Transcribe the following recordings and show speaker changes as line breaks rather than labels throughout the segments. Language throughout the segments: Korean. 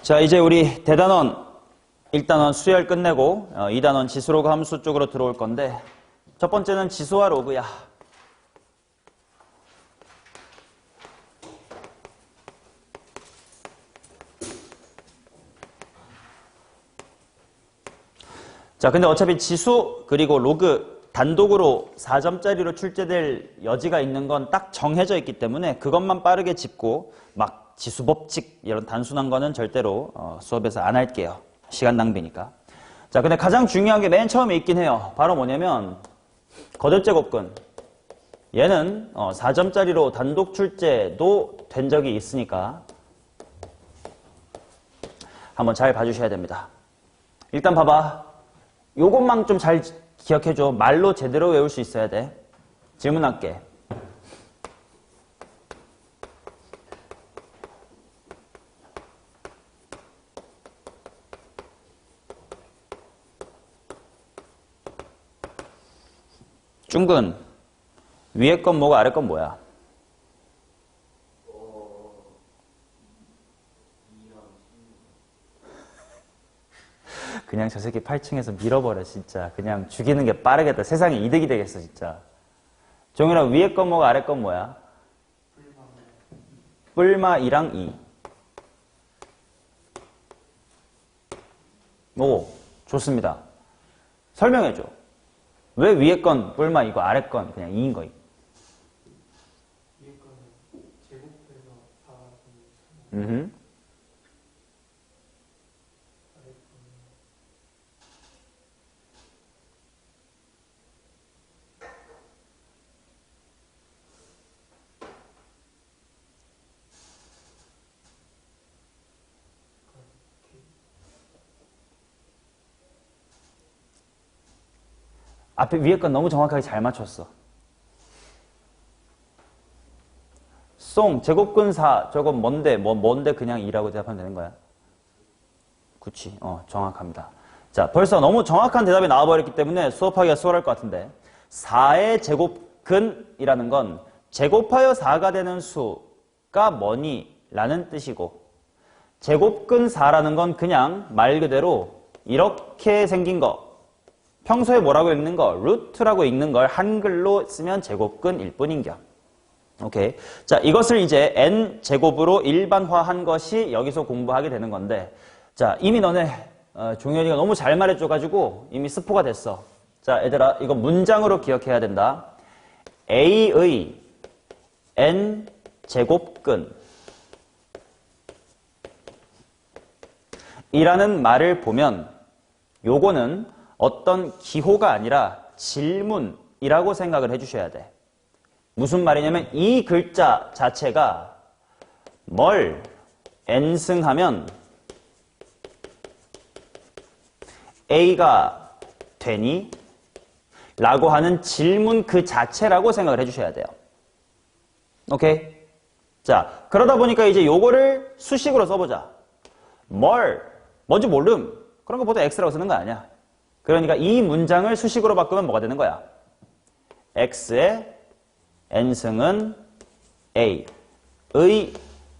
자, 이제 우리 대단원 1단원 수열 끝내고 2단원 지수로그 함수 쪽으로 들어올 건데 첫 번째는 지수와 로그야. 자, 근데 어차피 지수 그리고 로그 단독으로 4점짜리로 출제될 여지가 있는 건 딱 정해져 있기 때문에 그것만 빠르게 짚고 막 지수 법칙 이런 단순한 거는 절대로 수업에서 안 할게요. 시간 낭비니까. 자, 근데 가장 중요한 게 맨 처음에 있긴 해요. 바로 뭐냐면 거듭제곱근. 얘는 4점짜리로 단독 출제도 된 적이 있으니까 한번 잘 봐주셔야 됩니다. 일단 봐봐. 요것만 좀 잘 기억해줘. 말로 제대로 외울 수 있어야 돼. 질문할게. 중근. 위에 건 뭐고 아래 건 뭐야? 그냥 저 새끼 8층에서 밀어버려 진짜. 그냥 죽이는 게 빠르겠다. 세상에 이득이 되겠어 진짜. 종일아 위에 건 뭐고 아래 건 뭐야? 뿔마 2랑 2. 오, 좋습니다. 설명해줘. 왜 위에 건 뿔마 2고 아래 건 그냥 2인 거임?
위에 거는 제곱해서 4가
앞에 위에 건 너무 정확하게 잘 맞췄어. 송, 제곱근 4, 저건 뭔데 그냥 2라고 대답하면 되는 거야? 그치, 정확합니다. 자, 벌써 너무 정확한 대답이 나와버렸기 때문에 수업하기가 수월할 것 같은데 4의 제곱근이라는 건 제곱하여 4가 되는 수가 뭐니? 라는 뜻이고 제곱근 4라는 건 그냥 말 그대로 이렇게 생긴 거 평소에 뭐라고 읽는 거? 루트라고 읽는 걸 한글로 쓰면 제곱근일 뿐인겨. 오케이. 자, 이것을 이제 n제곱으로 일반화한 것이 여기서 공부하게 되는 건데 자, 이미 너네 종현이가 너무 잘 말해줘가지고 이미 스포가 됐어. 자, 얘들아 이거 문장으로 기억해야 된다. A의 n제곱근 이라는 말을 보면 요거는 어떤 기호가 아니라 질문이라고 생각을 해주셔야 돼. 무슨 말이냐면 이 글자 자체가 뭘 n승하면 A가 되니? 라고 하는 질문 그 자체라고 생각을 해주셔야 돼요. 오케이? 자, 그러다 보니까 이제 요거를 수식으로 써보자. 뭔지 모름. 그런 거 보통 X라고 쓰는 거 아니야. 그러니까 이 문장을 수식으로 바꾸면 뭐가 되는 거야? X의 n승은 A의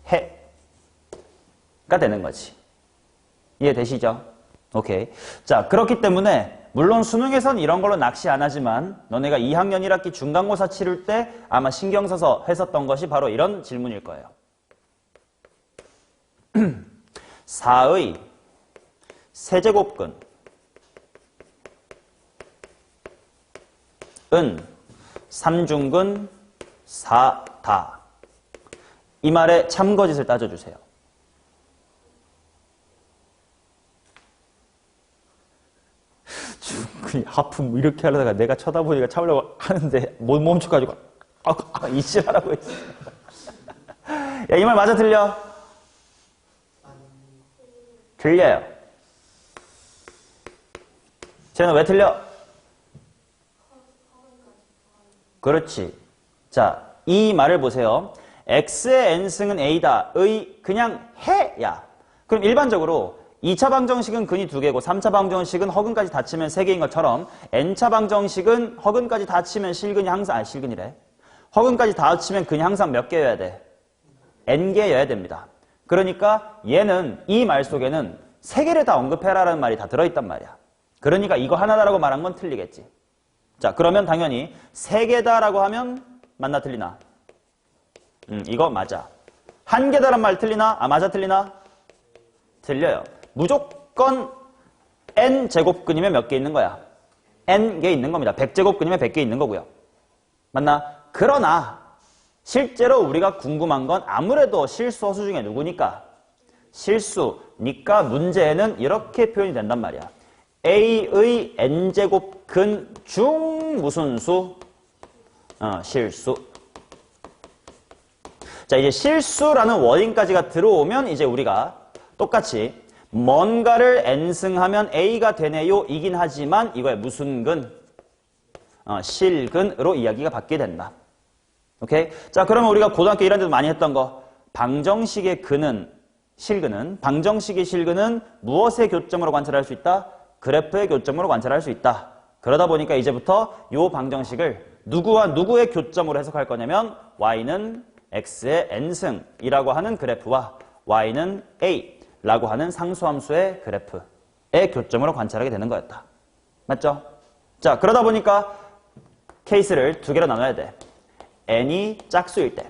해가 되는 거지. 이해되시죠? 오케이. 자, 그렇기 때문에 물론 수능에선 이런 걸로 낚시 안 하지만 너네가 2학년 1학기 중간고사 치를 때 아마 신경 써서 했었던 것이 바로 이런 질문일 거예요. 4의 세제곱근 은 3중근 4다. 이 말의 참거짓을 따져주세요. 중근이 하품 이렇게 하려다가 내가 쳐다보니까 참으려고 하는데 못 멈춰가지고 이씨라고 했어. 야, 이 말 맞아 틀려? 틀려요. 쟤는 왜 틀려? 그렇지. 자, 이 말을 보세요. X의 n승은 A다. 의 그냥 해야. 그럼 일반적으로 2차 방정식은 근이 2개고 3차 방정식은 허근까지 다 치면 3개인 것처럼 n차 방정식은 허근까지 다 치면 실근이 항상 실근이래. 허근까지 다 치면 근이 항상 몇 개여야 돼? n개여야 됩니다. 그러니까 얘는 이 말 속에는 세 개를 다 언급해라라는 말이 다 들어있단 말이야. 그러니까 이거 하나다라고 말한 건 틀리겠지. 자, 그러면 당연히 세 개다라고 하면 맞나 틀리나? 이거 맞아. 한 개다란 말 틀리나? 아, 맞아 틀리나? 틀려요. 무조건 n 제곱근이면 몇 개 있는 거야? n 개 있는 겁니다. 100제곱근이면 100개 있는 거고요. 맞나? 그러나 실제로 우리가 궁금한 건 아무래도 실수 허수 중에 누구니까? 실수니까 문제에는 이렇게 표현이 된단 말이야. a의 n제곱근 중 무슨 수? 실수. 자, 이제 실수라는 워딩까지가 들어오면 이제 우리가 똑같이 뭔가를 n승하면 a가 되네요 이긴 하지만 이거에 무슨 근? 실근으로 이야기가 바뀌게 된다. 오케이? 자, 그러면 우리가 고등학교 1학년 때도 많이 했던 거 방정식의 근은 실근은 방정식의 실근은 무엇의 교점으로 관찰할 수 있다? 그래프의 교점으로 관찰할 수 있다. 그러다 보니까 이제부터 이 방정식을 누구와 누구의 교점으로 해석할 거냐면 y는 x의 n승이라고 하는 그래프와 y는 a라고 하는 상수함수의 그래프의 교점으로 관찰하게 되는 거였다. 맞죠? 자, 그러다 보니까 케이스를 두 개로 나눠야 돼. n이 짝수일 때.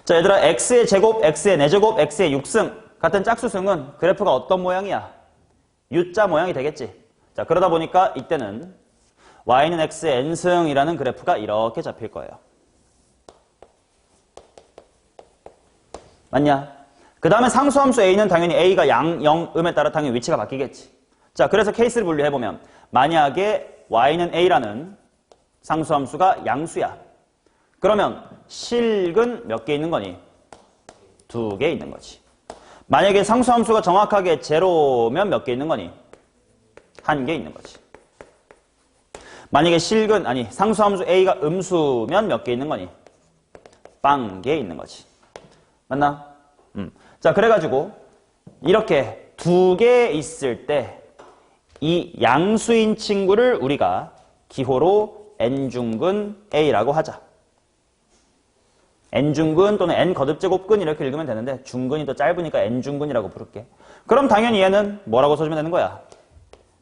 자, 얘들아, x의 제곱, x의 4제곱, x의 6승 같은 짝수승은 그래프가 어떤 모양이야? U자 모양이 되겠지. 자, 그러다 보니까 이때는 y는 x의 n승이라는 그래프가 이렇게 잡힐 거예요. 맞냐? 그 다음에 상수함수 a는 당연히 a가 양, 0, 음에 따라 당연히 위치가 바뀌겠지. 자, 그래서 케이스를 분류해보면 만약에 y는 a라는 상수함수가 양수야. 그러면 실근 몇 개 있는 거니? 2개 있는 거지. 만약에 상수함수가 정확하게 제로면 몇 개 있는 거니? 1개 있는 거지. 만약에 실근, 아니 상수함수 a가 음수면 몇 개 있는 거니? 0개 있는 거지. 맞나? 자, 그래가지고 이렇게 2개 있을 때 이 양수인 친구를 우리가 기호로 n중근 a라고 하자. n중근 또는 n거듭제곱근 이렇게 읽으면 되는데 중근이 더 짧으니까 n중근이라고 부를게. 그럼 당연히 얘는 뭐라고 써주면 되는 거야?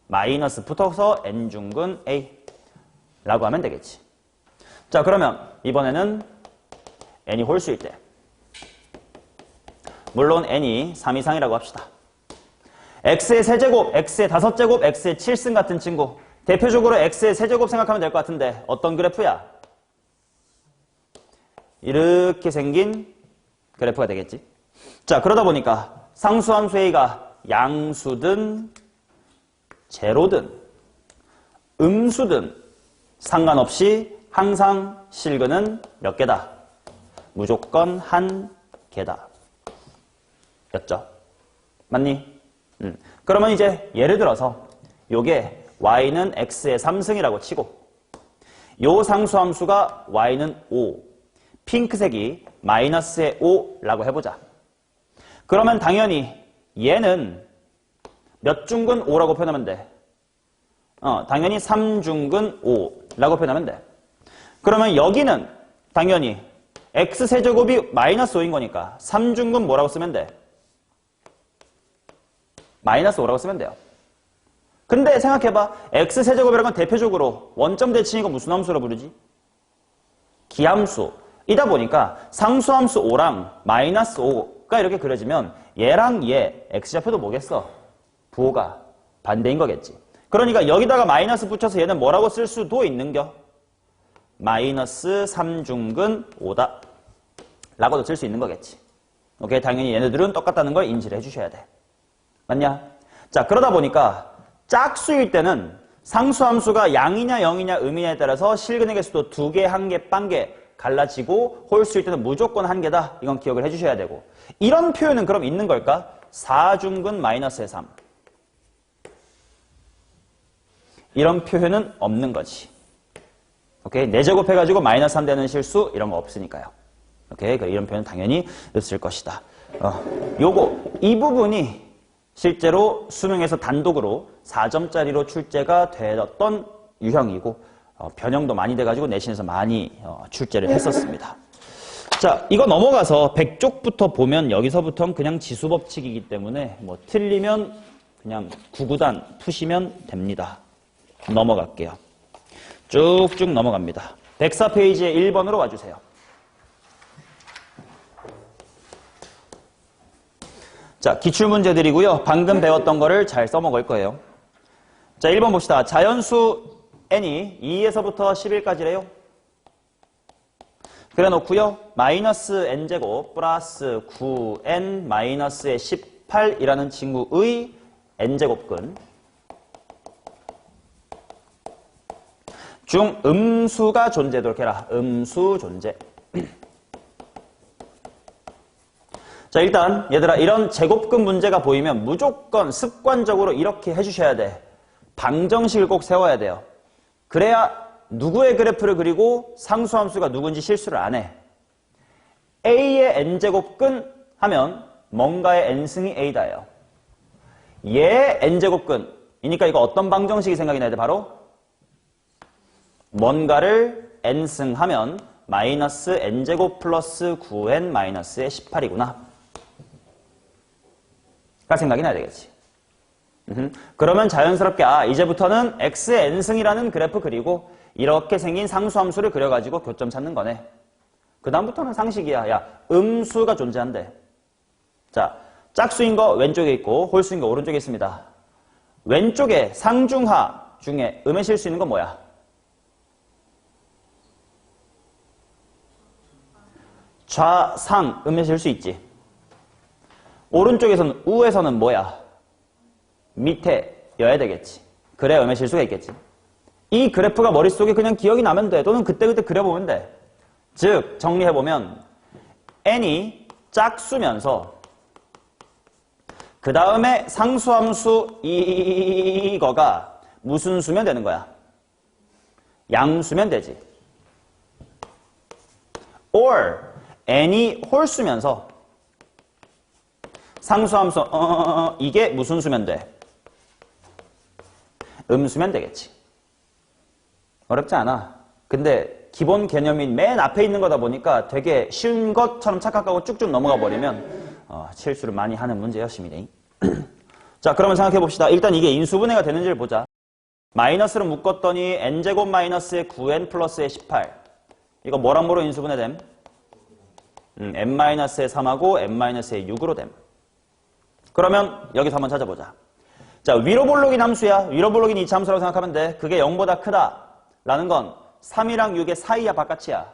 마이너스 붙어서 n중근 a라고 하면 되겠지. 자, 그러면 이번에는 n이 홀수일 때. 물론 n이 3 이상이라고 합시다. x의 세제곱, x의 5제곱, x의 7승 같은 친구. 대표적으로 x의 세제곱 생각하면 될 것 같은데 어떤 그래프야? 이렇게 생긴 그래프가 되겠지. 자, 그러다 보니까 상수함수 a가 양수든 제로든 음수든 상관없이 항상 실근은 몇 개다? 무조건 1개다. 였죠? 맞니? 그러면 이제 예를 들어서 요게 y는 x의 3승이라고 치고 요 상수함수가 y는 5, 핑크색이 마이너스의 5라고 해보자. 그러면 당연히 얘는 몇 중근 5라고 표현하면 돼? 당연히 3중근 5라고 표현하면 돼. 그러면 여기는 당연히 x세제곱이 마이너스 5인 거니까 3중근 뭐라고 쓰면 돼? 마이너스 5라고 쓰면 돼요. 근데 생각해봐. x세제곱이라는 건 대표적으로 원점 대칭이고 무슨 함수로 부르지? 기함수이다 보니까 상수함수 5랑 마이너스 5가 이렇게 그려지면 얘랑 얘 x좌표도 뭐겠어? 부호가 반대인 거겠지. 그러니까 여기다가 마이너스 붙여서 얘는 뭐라고 쓸 수도 있는겨? 마이너스 3중근 5다 라고도 쓸 수 있는 거겠지. 오케이? 당연히 얘네들은 똑같다는 걸 인지를 해주셔야 돼. 맞냐? 자, 그러다 보니까 짝수일 때는 상수함수가 양이냐 0이냐 음이냐에 따라서 실근의 개수도 2개, 1개, 0개 갈라지고 홀수일 때는 무조건 1개다. 이건 기억을 해주셔야 되고. 이런 표현은 그럼 있는 걸까? 4중근 마이너스의 3. 이런 표현은 없는 거지. 오케이? 4제곱 해가지고 마이너스 3 되는 실수 이런 거 없으니까요. 오케이? 이런 표현은 당연히 없을 것이다. 이 부분이 실제로 수능에서 단독으로 4점짜리로 출제가 되었던 유형이고 변형도 많이 돼가지고 내신에서 많이 출제를 했었습니다. 자, 이거 넘어가서 100쪽부터 보면 여기서부터는 그냥 지수법칙이기 때문에 뭐 틀리면 그냥 구구단 푸시면 됩니다. 넘어갈게요. 쭉쭉 넘어갑니다. 104페이지에 1번으로 와주세요. 자, 기출문제들이고요. 방금 배웠던 거를 잘 써먹을 거예요. 자, 1번 봅시다. 자연수 n이 2에서부터 11까지래요. 그래 놓고요. 마이너스 n제곱 플러스 9n 마이너스의 18이라는 친구의 n제곱근 중 음수가 존재하도록 해라. 음수 존재. 자, 일단 얘들아 이런 제곱근 문제가 보이면 무조건 습관적으로 이렇게 해주셔야 돼. 방정식을 꼭 세워야 돼요. 그래야 누구의 그래프를 그리고 상수함수가 누군지 실수를 안 해. A의 n제곱근 하면 뭔가의 n승이 A다예요. 얘의 n제곱근이니까 이거 어떤 방정식이 생각이 나야 돼? 바로 뭔가를 n승 하면 마이너스 n제곱 플러스 9n 마이너스의 18이구나. 가 생각이 나야 되겠지. 그러면 자연스럽게 이제부터는 x의 n승이라는 그래프 그리고 이렇게 생긴 상수함수를 그려가지고 교점 찾는 거네. 그 다음부터는 상식이야. 야, 음수가 존재한대. 자, 짝수인 거 왼쪽에 있고 홀수인 거 오른쪽에 있습니다. 왼쪽에 상중하 중에 음에 실 수 있는 건 뭐야? 좌상 음에 실 수 있지. 오른쪽에서는 우에서는 뭐야? 밑에여야 되겠지. 그래야 음에 실 수가 있겠지. 이 그래프가 머릿속에 그냥 기억이 나면 돼. 또는 그때그때 그려보면 돼. 즉 정리해보면 n이 짝수면서 그 다음에 상수함수 이거가 무슨 수면 되는 거야? 양수면 되지. or n이 홀수면서 상수함수 이게 무슨 수면 돼? 음수면 되겠지. 어렵지 않아. 근데 기본 개념인 맨 앞에 있는 거다 보니까 되게 쉬운 것처럼 착각하고 쭉쭉 넘어가 버리면 실수를 많이 하는 문제였습니다. 자, 그러면 생각해 봅시다. 일단 이게 인수분해가 되는지를 보자. 마이너스로 묶었더니 n제곱 마이너스의 9n 플러스의 18. 이거 뭐랑 뭐로 인수분해됨? n-의 3하고 n-의 6으로 됨. 그러면 여기서 한번 찾아보자. 자, 위로 볼록인 함수야. 위로 볼록인 이차 함수라고 생각하면 돼. 그게 0보다 크다. 라는 건 3이랑 6의 사이야 바깥이야?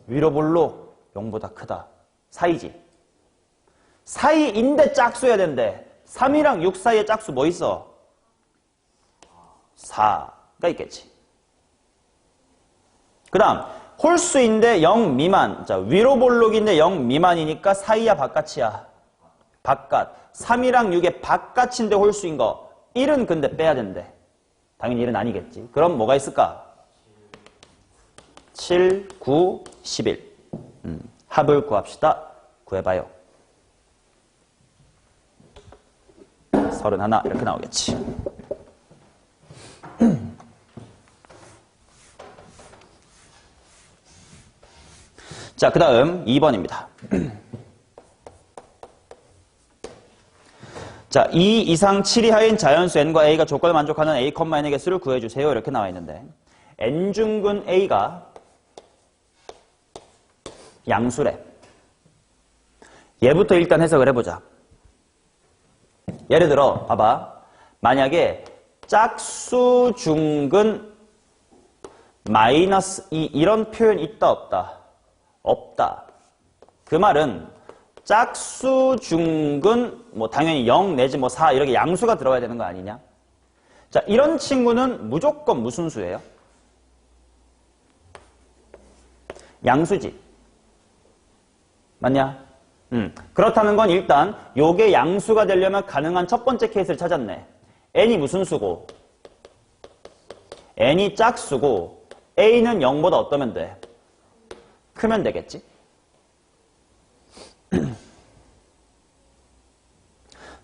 위로 볼록 0보다 크다. 사이지. 사이인데 짝수여야 된대. 3이랑 6 사이에 짝수 뭐 있어? 4가 있겠지. 그 다음 홀수인데 0 미만. 자, 위로 볼록인데 0 미만이니까 사이야 바깥이야? 바깥. 3이랑 6의 바깥인데 홀수인 거 1은 근데 빼야 된대. 당연히 1은 아니겠지. 그럼 뭐가 있을까? 7, 9, 11. 합을 구합시다. 구해봐요. 31 이렇게 나오겠지. 자, 그 다음 2번입니다. 자, 2 이상 7 이하인 자연수 n과 a가 조건을 만족하는 a, n의 개수를 구해주세요. 이렇게 나와 있는데 n중근 a가 양수래. 얘부터 일단 해석을 해보자. 예를 들어 봐봐. 만약에 짝수 중근 마이너스 2 이런 표현이 있다 없다? 없다. 그 말은 짝수 중근 뭐 당연히 0 내지 뭐 4 이렇게 양수가 들어가야 되는 거 아니냐? 자, 이런 친구는 무조건 무슨 수예요? 양수지. 맞냐? 그렇다는 건 일단 요게 양수가 되려면 가능한 첫 번째 케이스를 찾았네. n이 무슨 수고? n이 짝수고 a는 0보다 어떠면 돼? 크면 되겠지?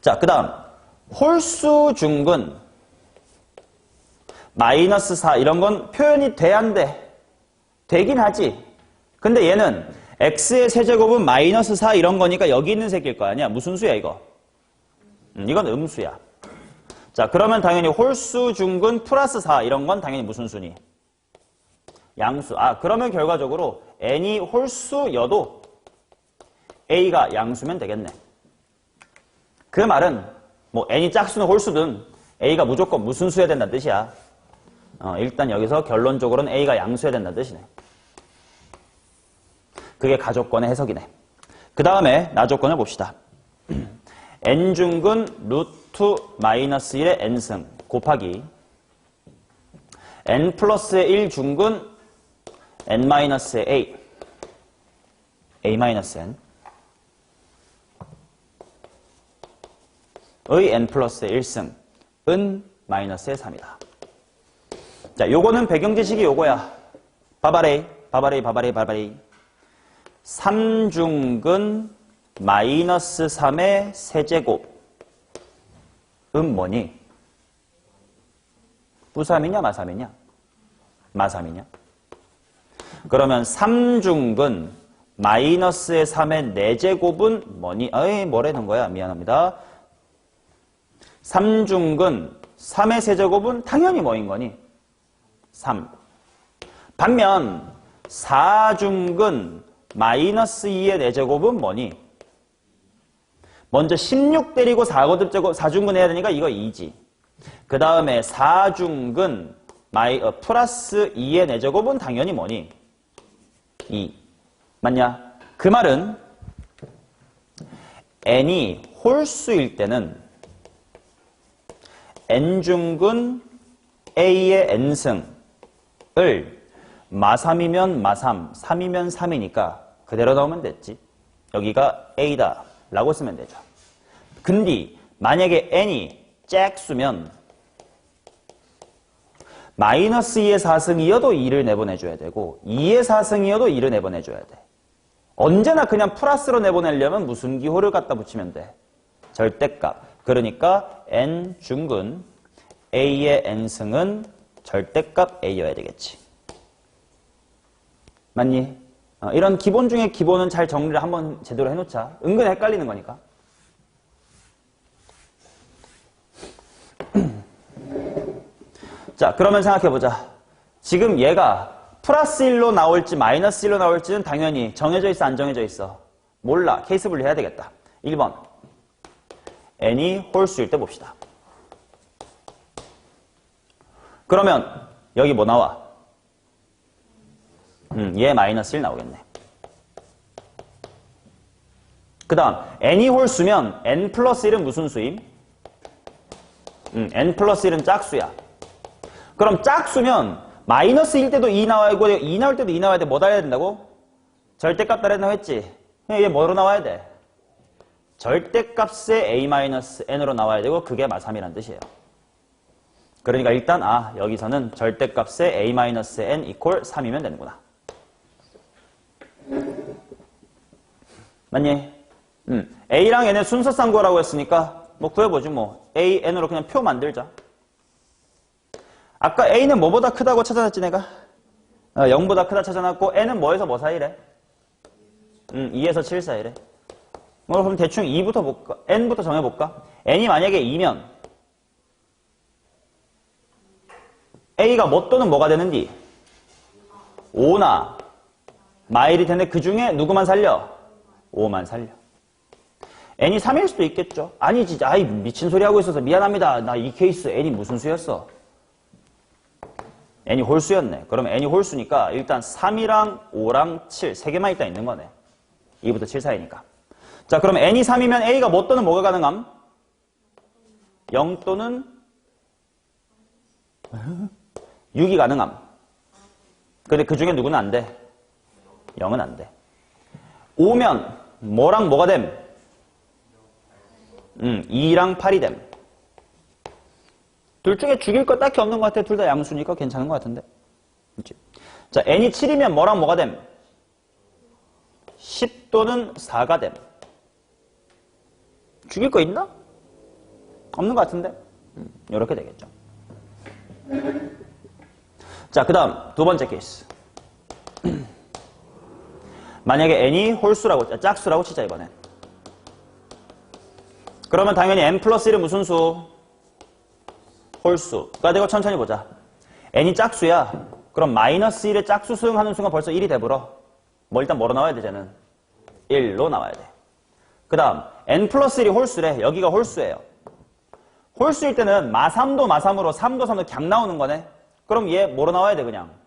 자, 그 다음 홀수 중근 마이너스 4 이런 건 표현이 돼야 안 돼? 되긴 하지. 근데 얘는 x의 세제곱은 마이너스 4 이런 거니까 여기 있는 새끼일 거 아니야. 무슨 수야 이거? 이건 음수야. 자, 그러면 당연히 홀수 중근 플러스 4 이런 건 당연히 무슨 수니? 양수. 아, 그러면 결과적으로 n이 홀수여도 a가 양수면 되겠네. 그 말은 뭐 n이 짝수는 홀수든 a가 무조건 무슨 수여야 된다는 뜻이야. 일단 여기서 결론적으로는 a가 양수여야 된다는 뜻이네. 그게 가조건의 해석이네. 그 다음에 나조건을 봅시다. n중근 루트 마이너스 1의 n승 곱하기 n 플러스의 1중근 n 마이너스의 a 마이너스 n 의 n 플러스의 1승은 마이너스의 3이다. 자, 요거는 배경 지식이 요거야. 바바레이 3중근 마이너스 3의 세제곱은 뭐니? 뿌삼이냐 마삼이냐? 마삼이냐? 그러면 3중근 마이너스의 3의 4제곱은 뭐니? 어이, 뭐라는 거야? 미안합니다. 3중근 3의 세제곱은 당연히 뭐인 거니? 3. 반면 4중근 마이너스 2의 4제곱은 뭐니? 먼저 16 때리고 4중근 해야 되니까 이거 2지. 그 다음에 4중근 플러스 2의 4제곱은 당연히 뭐니? 2. 맞냐? 그 말은 n이 홀수일 때는 n중근 a의 n승을 마3이면 마3, 3이면 3이니까 그대로 넣으면 됐지. 여기가 a다 라고 쓰면 되죠. 근데 만약에 n이 짝수면 마이너스 2의 4승이어도 2를 내보내줘야 되고 2의 4승이어도 2를 내보내줘야 돼. 언제나 그냥 플러스로 내보내려면 무슨 기호를 갖다 붙이면 돼? 절대값. 그러니까 n중근 a의 n승은 절대값 a여야 되겠지. 맞니? 이런 기본 중에 기본은 잘 정리를 한번 제대로 해놓자. 은근 헷갈리는 거니까. 자, 그러면 생각해보자. 지금 얘가 플러스 1로 나올지 마이너스 1로 나올지는 당연히 정해져 있어, 안 정해져 있어? 몰라. 케이스 분리해야 되겠다. 1번. n이 홀수일 때 봅시다. 그러면 여기 뭐 나와? 얘 마이너스 1 나오겠네. 그 다음 n이 홀수면 n 플러스 1은 무슨 수임? n 플러스 1은 짝수야. 그럼 짝수면 마이너스 1 때도 2 나와야 되고 2 나올 때도 2 나와야 돼. 뭐 달아야 된다고? 절대값 달아야 했지. 얘 뭐로 나와야 돼? 절대값의 a-n으로 나와야 되고 그게 마3이란 뜻이에요. 그러니까 일단 여기서는 절대값의 a-n 이퀄 3이면 되는구나. 맞니? a랑 n의 순서상 구하라고 했으니까 뭐 구해보지 뭐. a, n으로 그냥 표 만들자. 아까 a는 뭐보다 크다고 찾아놨지 내가? 0보다 크다 찾아놨고 n은 뭐에서 뭐 사이래? 2에서 7 사이래. 뭐 그럼 대충 2부터 볼까? n부터 정해볼까? n이 만약에 2면 a가 뭐 또는 뭐가 되는디? 5나 마일이 텐데 그 중에 누구만 살려? 5만 살려. n이 3일 수도 있겠죠. 아니지. 아이 미친 소리 하고 있어서 미안합니다. 나 이 케이스 n이 무슨 수였어? n이 홀수였네. 그러면 n이 홀수니까 일단 3이랑 5랑 7 세 개만 일단 있는 거네. 2부터 7 사이니까. 자, 그럼 n이 3이면 a가 뭐 또는 뭐가 가능함? 0 또는 6이 가능함. 근데 그 중에 누구는 안 돼? 0은 안 돼. 5면 뭐랑 뭐가 됨? 2랑 8이 됨. 둘 중에 죽일 거 딱히 없는 것 같아. 둘 다 양수니까 괜찮은 것 같은데. 그치? 자, n이 7이면 뭐랑 뭐가 됨? 10 또는 4가 됨. 죽일 거 있나? 없는 것 같은데. 이렇게 되겠죠. 자, 그 다음 두 번째 케이스. 만약에 n이 짝수라고 치자 이번에. 그러면 당연히 n 플러스 1은 무슨 수? 홀수가 되고 천천히 보자. n이 짝수야. 그럼 마이너스 1의 짝수 수용하는 순간 벌써 1이 돼버려. 뭐 일단 뭐로 나와야 돼 쟤는? 1로 나와야 돼. 그 다음 n 플러스 1이 홀수래. 여기가 홀수예요. 홀수일 때는 마3도 마3으로 3도 3도 그냥 나오는 거네. 그럼 얘 뭐로 나와야 돼 그냥?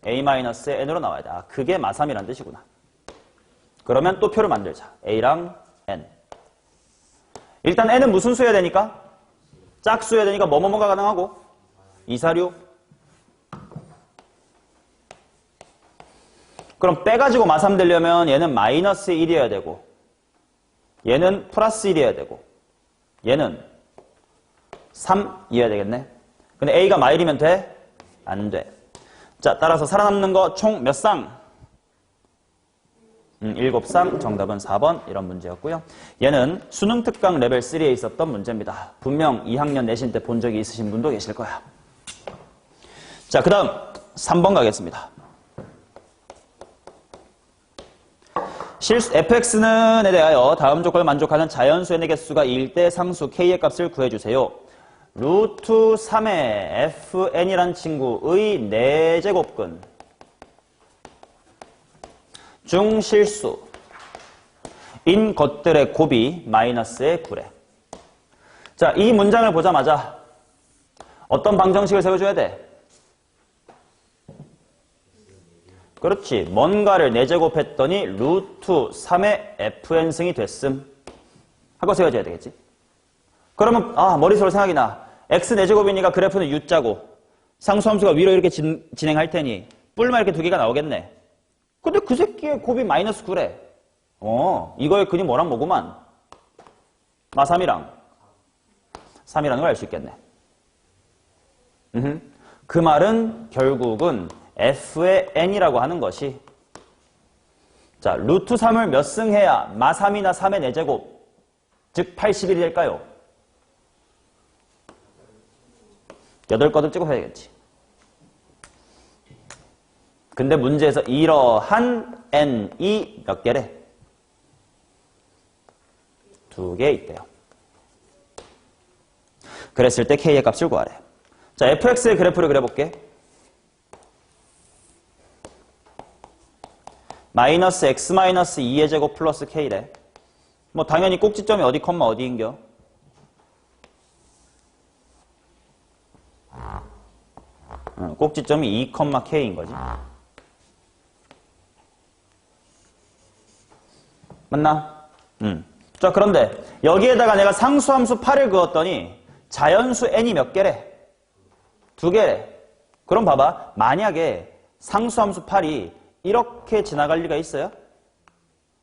a-n으로 나와야 돼. 아, 그게 마3이란 뜻이구나. 그러면 또 표를 만들자. a랑 n. 일단 n은 무슨 수여야 되니까? 짝수여야 되니까 뭐뭐뭐가 가능하고? 2, 4, 6. 그럼 빼가지고 마3 되려면 얘는 마이너스 1이어야 되고 얘는 플러스 1이어야 되고 얘는 3이어야 되겠네. 근데 a가 마1이면 돼? 안 돼. 자, 따라서 살아남는 거 총 몇 쌍? 7쌍. 정답은 4번 이런 문제였고요. 얘는 수능 특강 레벨 3에 있었던 문제입니다. 분명 2학년 내신 때 본 적이 있으신 분도 계실 거야. 자, 그 다음 3번 가겠습니다. fx는에 대하여 다음 조건을 만족하는 자연수 n의 개수가 2일 때 상수 k의 값을 구해주세요. 루트 3의 fn이란 친구의 4제곱근 중실수인 것들의 곱이 마이너스의 9래. 자, 이 문장을 보자마자 어떤 방정식을 세워줘야 돼? 그렇지. 뭔가를 4제곱했더니 루트 3의 fn승이 됐음 하고 세워줘야 되겠지. 그러면 머릿속으로 생각이 나. x 4제곱이니까 그래프는 u자고 상수함수가 위로 이렇게 진행할 테니 뿔만 이렇게 2개가 나오겠네. 근데 그 새끼의 곱이 마이너스 9래. 이거의 근이 뭐랑 뭐구만? 마3이랑 3이라는 걸 알 수 있겠네. 그 말은 결국은 f의 n이라고 하는 것이 자, 루트 3을 몇 승 해야 마3이나 3의 4제곱 즉 81이 될까요? 8거듭 찍어 해야겠지. 근데 문제에서 이러한 n이 몇 개래? 2개 있대요. 그랬을 때 k의 값을 구하래. 자, fx의 그래프를 그려볼게. 마이너스 x 마이너스 2의 제곱 플러스 k래. 뭐 당연히 꼭지점이 어디 컴마 어디인겨? 꼭지점이 2, k인 거지. 맞나? 자, 그런데 여기에다가 내가 상수함수 8을 그었더니 자연수 n이 몇 개래? 2개래. 그럼 봐봐. 만약에 상수함수 8이 이렇게 지나갈 리가 있어요?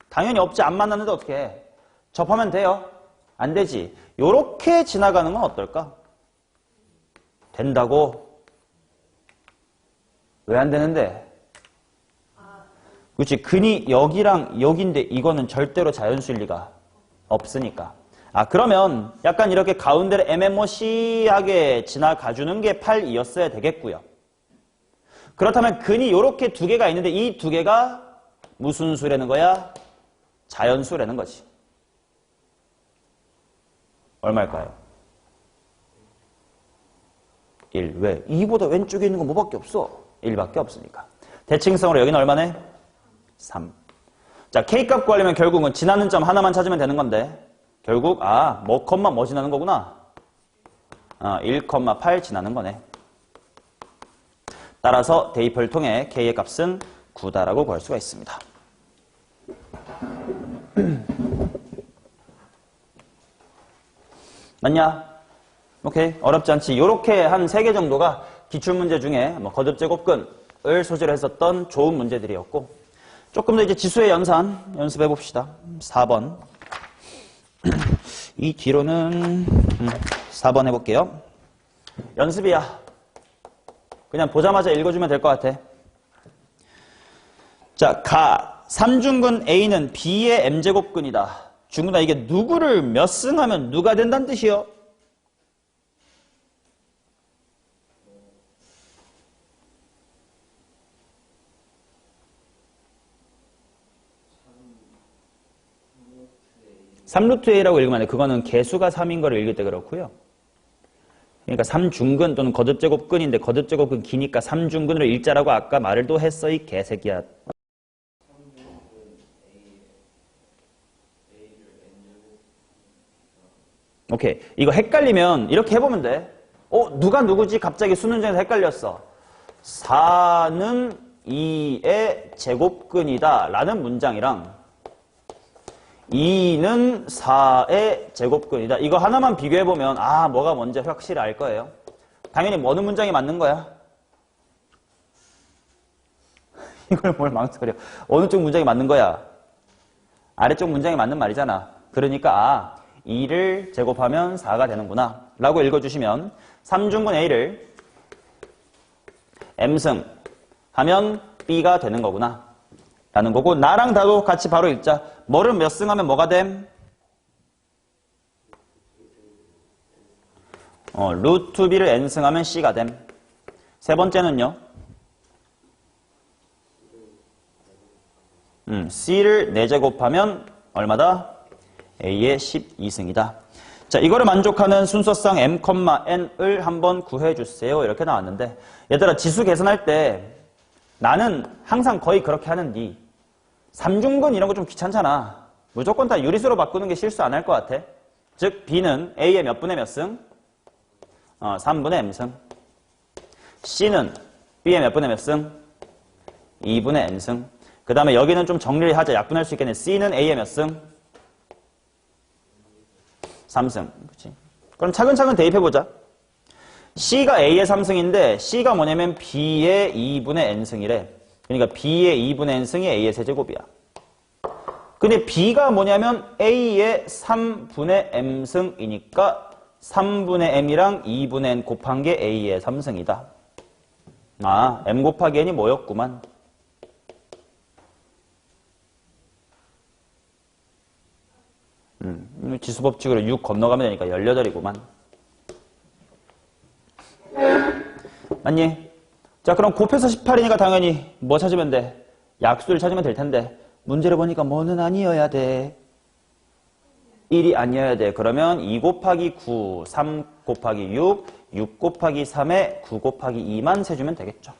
당연히 없지. 안 만났는데 어떻게 해? 접하면 돼요? 안 되지. 요렇게 지나가는 건 어떨까? 된다고? 왜 안 되는데? 그렇지. 근이 여기랑 여기인데 이거는 절대로 자연수일 리가 없으니까. 그러면 약간 이렇게 가운데를 애매모시하게 지나가주는 게 8이었어야 되겠고요. 그렇다면 근이 이렇게 2개가 있는데 이 2개가 무슨 수라는 거야? 자연수라는 거지. 얼마일까요? 1. 왜? 2보다 왼쪽에 있는 건 뭐밖에 없어? 1밖에 없으니까. 대칭성으로 여기는 얼마네? 3. 자, k값 구하려면 결국은 지나는 점 하나만 찾으면 되는 건데 결국 뭐 지나는 거구나. 1,8 지나는 거네. 따라서 대입을 통해 k의 값은 9다라고 구할 수가 있습니다. 맞냐? 오케이. 어렵지 않지. 요렇게 한 3개 정도가 기출문제 중에 거듭제곱근을 소재로 했었던 좋은 문제들이었고 조금 더 이제 지수의 연습해 봅시다. 4번. 이 뒤로는 4번 해볼게요. 연습이야. 그냥 보자마자 읽어주면 될 것 같아. 자, 3중근 A는 B의 M제곱근이다. 중근아, 이게 누구를 몇 승하면 누가 된다는 뜻이요? 3루트 a라고 읽으면 안 돼. 그거는 개수가 3인 거를 읽을 때 그렇고요. 그러니까 3중근 또는 거듭제곱근인데 거듭제곱근 기니까 3중근으로 읽자라고 아까 말을 또 했어 이 개새끼야. 오케이. 이거 헷갈리면 이렇게 해보면 돼. 누가 누구지? 갑자기 수능 중에서 헷갈렸어. 4는 2의 제곱근이다 라는 문장이랑 2는 4의 제곱근이다. 이거 하나만 비교해보면 뭐가 뭔지 확실히 알 거예요. 당연히 어느 문장이 맞는 거야? 이걸 뭘 망설여. 어느 쪽 문장이 맞는 거야? 아래쪽 문장이 맞는 말이잖아. 그러니까 2를 제곱하면 4가 되는구나 라고 읽어주시면 3중근 A를 M승 하면 B가 되는 거구나 라는 거고, 나랑 나도 같이 바로 읽자. 뭐를 몇 승 하면 뭐가 됨? 루트 B를 N승 하면 C가 됨. 세 번째는요, C를 4제곱하면 얼마다? A의 12승이다. 자, 이거를 만족하는 순서상 M, N을 한번 구해주세요. 이렇게 나왔는데, 얘들아, 지수 계산할 때 나는 항상 거의 그렇게 하는데 3중근 이런 거 좀 귀찮잖아. 무조건 다 유리수로 바꾸는 게 실수 안 할 것 같아. 즉, B는 A의 몇 분의 몇 승? 3분의 M승. C는 B의 몇 분의 몇 승? 2분의 N승. 그 다음에 여기는 좀 정리를 하자. 약분할 수 있겠네. C는 A의 몇 승? 3승. 그치? 그럼 차근차근 대입해보자. C가 A의 3승인데 C가 뭐냐면 B의 2분의 N승이래. 그러니까 B의 2분의 N승이 A의 세제곱이야. 근데 B가 뭐냐면 A의 3분의 M승이니까 3분의 M이랑 2분의 N 곱한 게 A의 3승이다. M 곱하기 N이 뭐였구만. 지수법칙으로 6 건너가면 되니까 18이구만. 맞니? 자, 그럼 곱해서 18이니까 당연히 뭐 찾으면 돼? 약수를 찾으면 될 텐데, 문제를 보니까 뭐는 아니어야 돼? 1이 아니어야 돼. 그러면 2 곱하기 9, 3 곱하기 6, 6 곱하기 3에 9 곱하기 2만 세주면 되겠죠.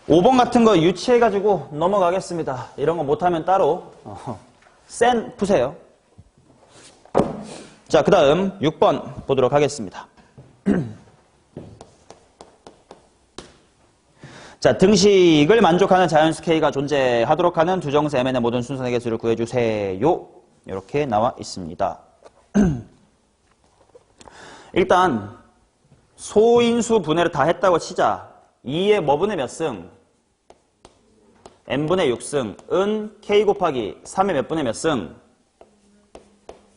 5번 같은 거 유치해가지고 넘어가겠습니다. 이런 거 못하면 따로 센 푸세요. 자, 그 다음 6번 보도록 하겠습니다. 자, 등식을 만족하는 자연수 K가 존재하도록 하는 두 정수 Mn의 모든 순서의 개수를 구해주세요. 이렇게 나와 있습니다. 일단 소인수 분해를 다 했다고 치자. 2의 뭐 분의 몇 승? n분의 6승은 k 곱하기 3의 몇 분의 몇 승?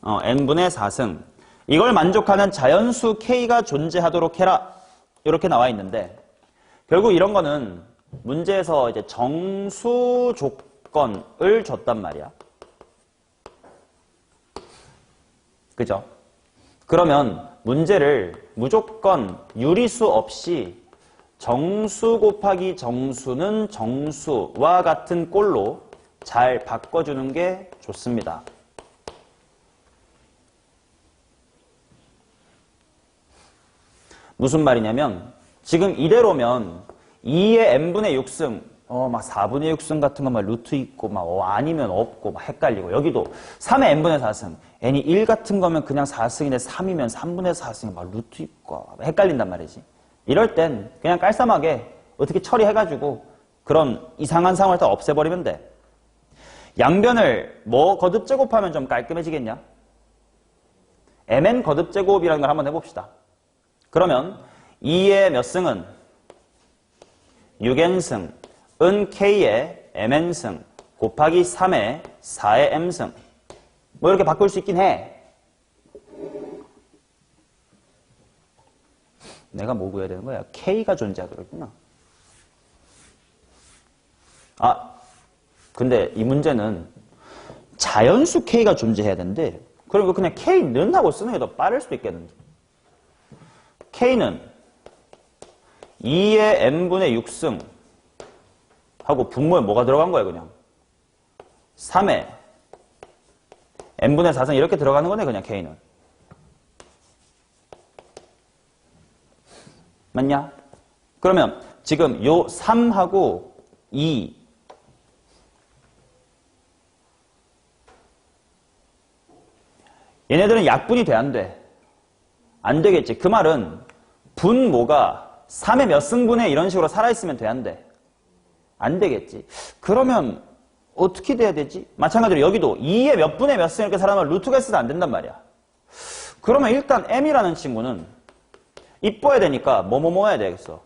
n분의 4승. 이걸 만족하는 자연수 k가 존재하도록 해라. 이렇게 나와 있는데, 결국 이런 거는 문제에서 이제 정수 조건을 줬단 말이야. 그죠? 그러면 문제를 무조건 유리수 없이 정수 곱하기 정수는 정수와 같은 꼴로 잘 바꿔주는 게 좋습니다. 무슨 말이냐면 지금 이대로면 2의 n분의 6승 막 4분의 6승 같은 거 막 루트 있고 막 아니면 없고 막 헷갈리고, 여기도 3의 n분의 4승 n이 1 같은 거면 그냥 4승인데 3이면 3분의 4승이 막 루트 있고 헷갈린단 말이지. 이럴 땐 그냥 깔쌈하게 어떻게 처리해가지고 그런 이상한 상황을 다 없애버리면 돼. 양변을 뭐 거듭제곱하면 좀 깔끔해지겠냐? mn 거듭제곱이라는 걸 한번 해봅시다. 그러면 2의 몇 승은 6n승 은 k의 mn승 곱하기 3의 4의 m승, 뭐 이렇게 바꿀 수 있긴 해. 내가 뭐 구해야 되는 거야? k가 존재하도록 했구나. 근데 이 문제는 자연수 k가 존재해야 되는데, 그럼 그냥 k는 하고 쓰는 게 더 빠를 수도 있겠는데. k는 2의 n분의 6승 하고 분모에 뭐가 들어간 거야 그냥 3에 n분의 4승 이렇게 들어가는 거네 그냥 k는. 맞냐? 그러면 지금 요 3하고 2 얘네들은 약분이 돼 안 돼? 안 되겠지. 그 말은 분모가 3의 몇 승분에 이런 식으로 살아있으면 돼 안 돼? 안 되겠지. 그러면 어떻게 돼야 되지? 마찬가지로 여기도 2의 몇 분의 몇 승 이렇게 살아나면 루트가 있어도 안 된단 말이야. 그러면 일단 m이라는 친구는 이뻐야 되니까 뭐 해야 되겠어?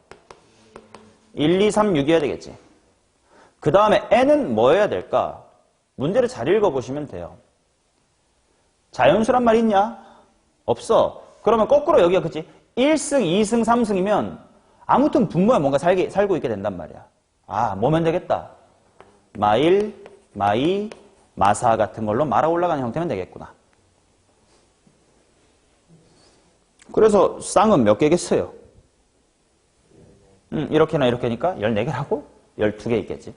1, 2, 3, 6 해야 되겠지. 그 다음에 n은 뭐 해야 될까? 문제를 잘 읽어보시면 돼요. 자연수란 말 있냐? 없어. 그러면 거꾸로 여기가 그치? 1승, 2승, 3승이면 아무튼 분모에 뭔가 살고 있게 된단 말이야. 아, 뭐면 되겠다. 마1, 마2, 마4 같은 걸로 말아 올라가는 형태면 되겠구나. 그래서 쌍은 몇 개겠어요? 이렇게나 이렇게니까 14개라고? 12개 있겠지.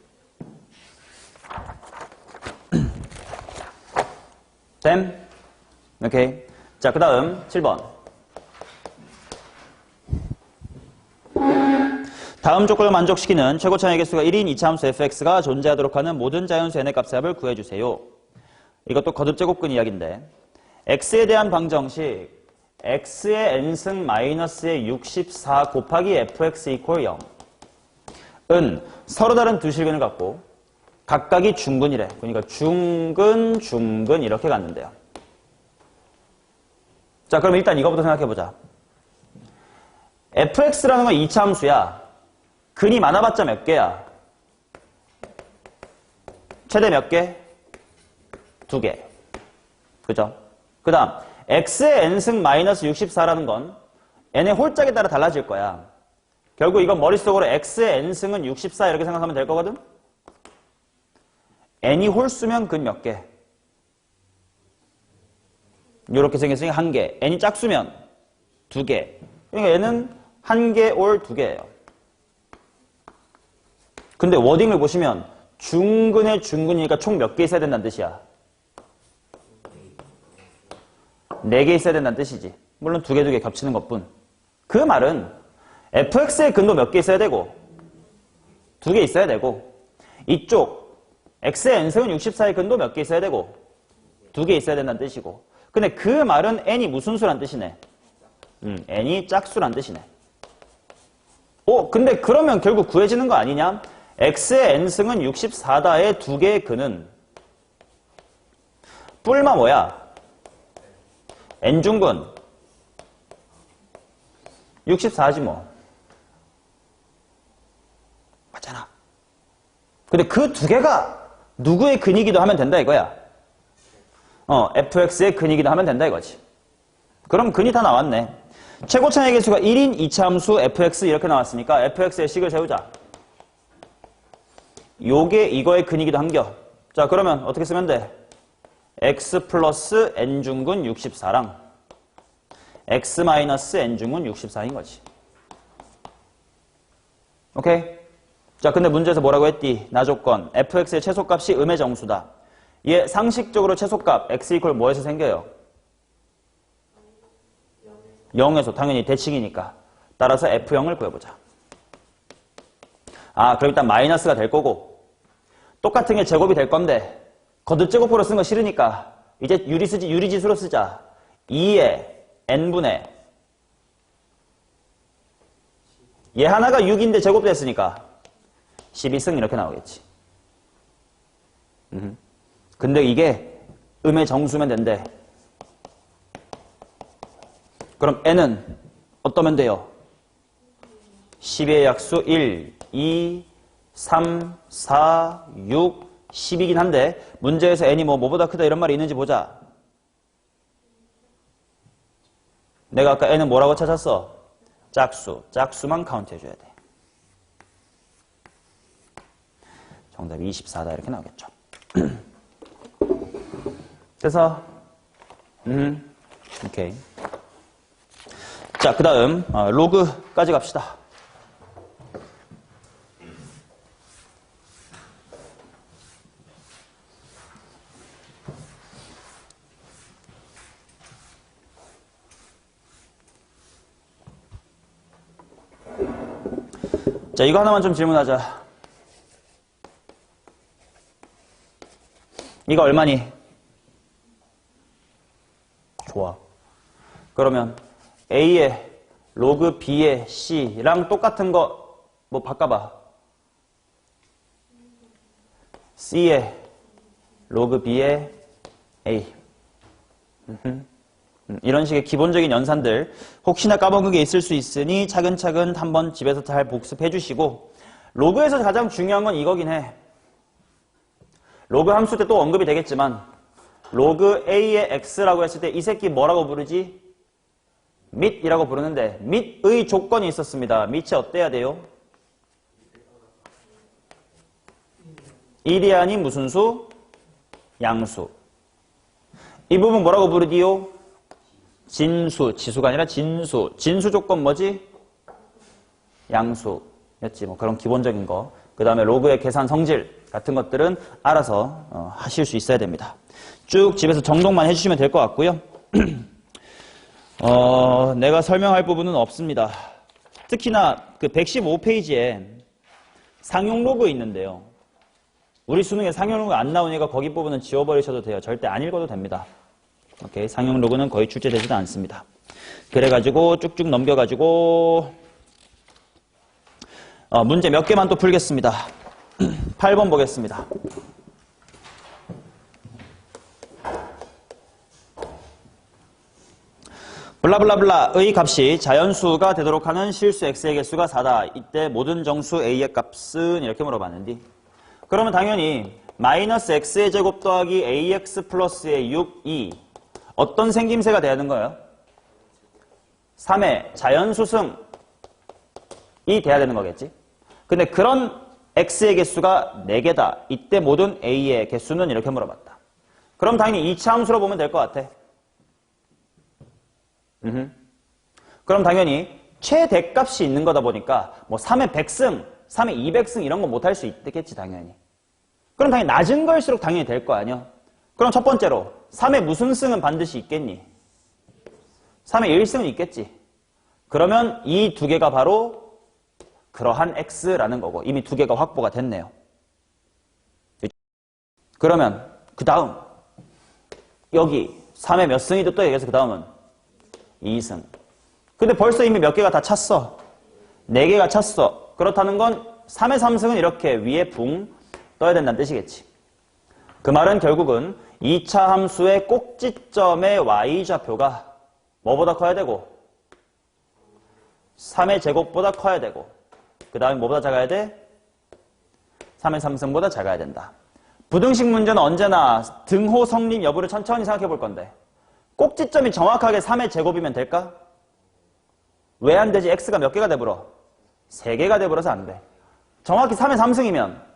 됨? 오케이. 자, 그 다음 7번. 다음 조건을 만족시키는 최고차의 개수가 1인 이차함수 fx가 존재하도록 하는 모든 자연수 n의 값의 합을 구해주세요. 이것도 거듭제곱근 이야기인데 x에 대한 방정식 x의 n승 마이너스의 64 곱하기 fx 이퀄 0은 서로 다른 두 실근을 갖고 각각이 중근이래. 그러니까 중근 이렇게 갔는데요. 자, 그럼 일단 이거부터 생각해보자. fx라는 건 이차함수야. 근이 많아봤자 몇 개야? 최대 몇 개? 2개. 그죠? 그 다음 x의 n승 마이너스 64라는 건 n의 홀짝에 따라 달라질 거야. 결국 이건 머릿속으로 x의 n승은 64 이렇게 생각하면 될 거거든? n이 홀수면 근 몇 개? 이렇게 생겼으니까 1개. n이 짝수면 2개. 그러니까 얘는 1개 올 2개예요. 근데 워딩을 보시면 중근의 중근이니까 총 몇 개 있어야 된다는 뜻이야? 4개 있어야 된다는 뜻이지. 물론 2개 겹치는 것뿐. 그 말은 fx의 근도 몇 개 있어야 되고 2개 있어야 되고 이쪽 x의 n승은 64의 근도 몇 개 있어야 되고 2개 있어야 된다는 뜻이고 근데 그 말은 n이 무슨 수란 뜻이네? n이 짝수란 뜻이네. 근데 그러면 결국 구해지는 거 아니냐? x의 n승은 64다의 2개의 근은 뿔마 뭐야? n중근 64지 뭐. 맞잖아. 근데 그 2개가 누구의 근이기도 하면 된다 이거야. fx의 근이기도 하면 된다 이거지. 그럼 근이 다 나왔네. 최고차의 개수가 1인 이차함수 fx 이렇게 나왔으니까 fx의 식을 세우자. 요게 이거의 근이기도 한겨. 자, 그러면 어떻게 쓰면 돼? x 플러스 n중근 64랑 x 마이너스 n중근 64인 거지. 오케이? 자, 근데 문제에서 뭐라고 했디? 나조건 fx의 최소값이 음의 정수다. 얘 상식적으로 최소값 x 이퀄 뭐에서 생겨요? 0에서 당연히 대칭이니까. 따라서 f0을 구해보자. 아, 그럼 일단 마이너스가 될 거고 똑같은 게 제곱이 될 건데 거듭제곱으로 쓴 거 싫으니까 이제 유리지수로 쓰자. 2의 n분의 얘 하나가 6인데 제곱됐으니까 12승 이렇게 나오겠지. 근데 이게 음의 정수면 된대. 그럼 n은 어떠면 돼요? 12의 약수 1, 2, 3, 4, 6, 10이긴 한데 문제에서 n이 뭐보다 크다 이런 말이 있는지 보자. 내가 아까 n은 뭐라고 찾았어? 짝수만 카운트 해줘야 돼. 정답이 24다 이렇게 나오겠죠. 그래서 오케이. 자, 그 다음 로그까지 갑시다. 자, 이거 하나만 좀 질문하자. 이거 얼마니? 좋아. 그러면 A의 로그 B의 C랑 똑같은 거 뭐 바꿔봐. C의 로그 B의 A. 이런 식의 기본적인 연산들 혹시나 까먹은 게 있을 수 있으니 차근차근 한번 집에서 잘 복습해 주시고, 로그에서 가장 중요한 건 이거긴 해. 로그 함수 때 또 언급이 되겠지만 로그 A의 X라고 했을 때 이 새끼 뭐라고 부르지? 밑이라고 부르는데 밑의 조건이 있었습니다. 밑이 어때야 돼요? 1이 아닌 무슨 수? 양수. 이 부분 뭐라고 부르디요? 진수. 지수가 아니라 진수. 진수 조건 뭐지? 양수였지. 뭐 그런 기본적인 거. 그 다음에 로그의 계산 성질 같은 것들은 알아서 하실 수 있어야 됩니다. 쭉 집에서 정독만 해주시면 될 것 같고요. 내가 설명할 부분은 없습니다. 특히나 그 115페이지에 상용 로그 있는데요. 우리 수능에 상용 로그 안 나오니까 거기 부분은 지워버리셔도 돼요. 절대 안 읽어도 됩니다. 오케이, 상용 로그는 거의 출제되지도 않습니다. 그래가지고 쭉쭉 넘겨가지고 문제 몇 개만 또 풀겠습니다. 8번 보겠습니다. 블라블라블라의 값이 자연수가 되도록 하는 실수 x의 개수가 4다. 이때 모든 정수 a의 값은 이렇게 물어봤는데, 그러면 당연히 마이너스 x의 제곱 더하기 ax 플러스의 6, 2 어떤 생김새가 돼야 하는 거예요? 3의 자연수승이 돼야 되는 거겠지. 근데 그런 x의 개수가 4개다. 이때 모든 a의 개수는 이렇게 물어봤다. 그럼 당연히 2차 함수로 보면 될 것 같아. 그럼 당연히 최대값이 있는 거다 보니까 뭐 3의 100승, 3의 200승 이런 거 못할 수 있겠지 당연히. 그럼 당연히 낮은 걸수록 당연히 될 거 아니야. 그럼 첫 번째로 3의 무슨 승은 반드시 있겠니? 3의 1승은 있겠지. 그러면 이 두 개가 바로 그러한 x라는 거고, 이미 두 개가 확보가 됐네요. 그러면 그 다음 여기 3의 몇 승이도 또 얘기해서 그 다음은 2승. 근데 벌써 이미 몇 개가 다 찼어. 4개가 찼어. 그렇다는 건 3의 3승은 이렇게 위에 붕 떠야 된다는 뜻이겠지. 그 말은 결국은 2차 함수의 꼭지점의 y좌표가 뭐보다 커야 되고 3의 제곱보다 커야 되고, 그 다음에 뭐보다 작아야 돼? 3의 3승보다 작아야 된다. 부등식 문제는 언제나 등호 성립 여부를 천천히 생각해 볼 건데, 꼭지점이 정확하게 3의 제곱이면 될까? 왜 안 되지? x가 몇 개가 돼버려? 3개가 돼버려서 안 돼. 정확히 3의 3승이면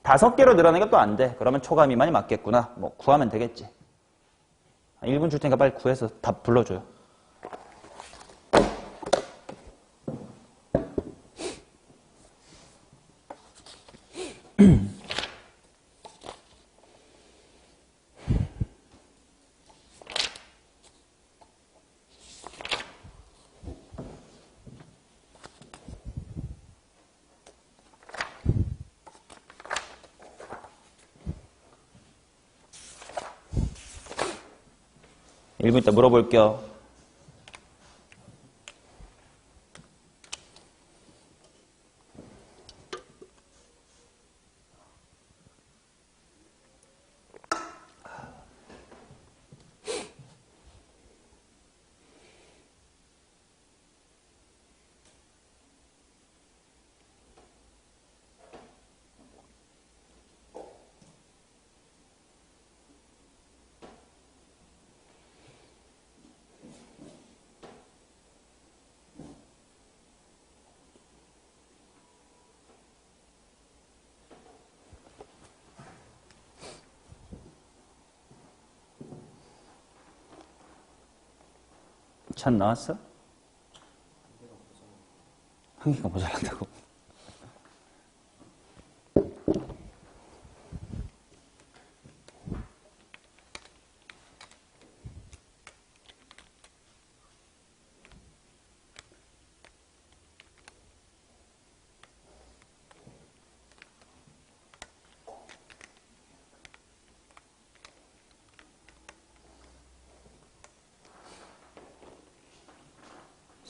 5개로 늘어나니까 또 안 돼. 그러면 초과 미만이 맞겠구나. 뭐 구하면 되겠지. 1분 줄 테니까 빨리 구해서 답 불러줘요. 일 분 있다 물어볼게요. 찬 나왔어? 한 개가 모자란다고?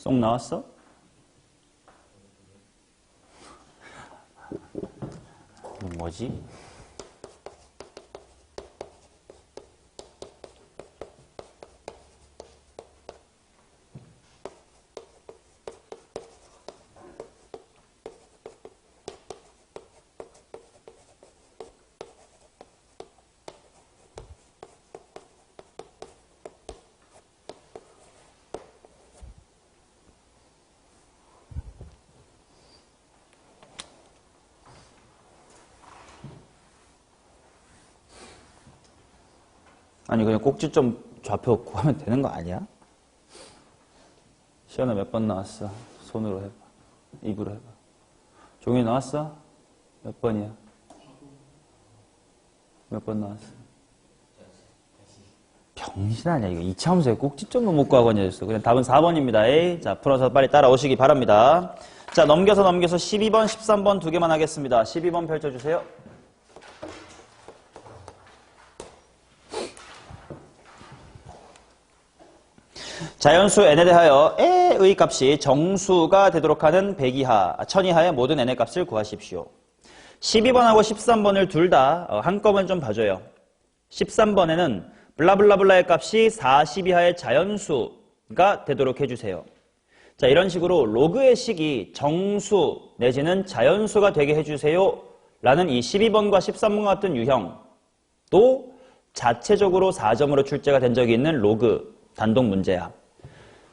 쏙 나왔어? 뭐지? 아니 그냥 꼭지점 좌표 구하면 되는 거 아니야? 시연아 몇 번 나왔어? 손으로 해봐. 입으로 해봐. 종이 나왔어? 몇 번이야? 몇 번 나왔어? 병신 아니야 이거. 이차함수에 꼭지점도 못 구하고 앉아있어. 그냥 답은 4번입니다. 에이. 자 풀어서 빨리 따라오시기 바랍니다. 자 넘겨서 12번 13번 두 개만 하겠습니다. 12번 펼쳐주세요. 자연수 n에 대하여 a의 값이 정수가 되도록 하는 100 이하, 1000 이하의 모든 n의 값을 구하십시오. 12번하고 13번을 둘 다 한꺼번에 좀 봐줘요. 13번에는 블라블라블라의 값이 40 이하의 자연수가 되도록 해주세요. 자, 이런 식으로 로그의 식이 정수 내지는 자연수가 되게 해주세요 라는 이 12번과 13번 같은 유형도 자체적으로 4점으로 출제가 된 적이 있는 로그 단독 문제야.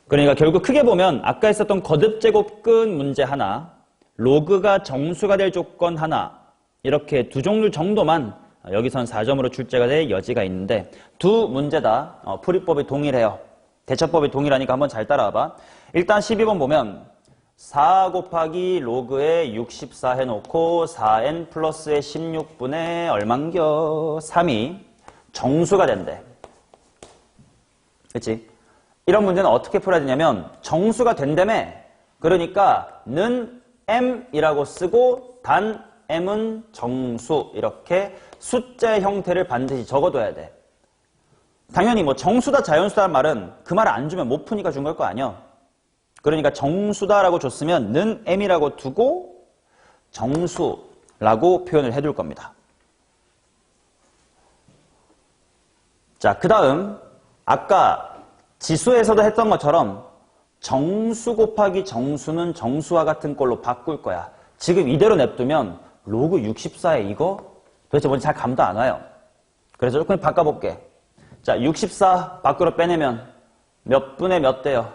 그러니까 결국 크게 보면 아까 했었던 거듭제곱근 문제 하나, 로그가 정수가 될 조건 하나, 이렇게 두 종류 정도만 여기선 4점으로 출제가 될 여지가 있는데 두 문제 다 풀이법이 동일해요. 대처법이 동일하니까 한번 잘 따라와봐. 일단 12번 보면 4 곱하기 로그의 64 해놓고 4n 플러스의 16분의 얼만겨 3이 정수가 된대. 그치? 이런 문제는 어떻게 풀어야 되냐면 정수가 된다며. 그러니까 는 m이라고 쓰고 단 m은 정수, 이렇게 숫자의 형태를 반드시 적어둬야 돼. 당연히 뭐 정수다 자연수다라는 말은 그 말을 안 주면 못 푸니까 준 걸 거 아니야. 그러니까 정수다라고 줬으면 는 m이라고 두고 정수라고 표현을 해둘 겁니다. 자, 그 다음 아까 지수에서도 했던 것처럼 정수 곱하기 정수는 정수와 같은 걸로 바꿀 거야. 지금 이대로 냅두면 로그 64에 이거 도대체 뭔지 잘 감도 안 와요. 그래서 조금 바꿔볼게. 자, 64 밖으로 빼내면 몇 분의 몇 돼요?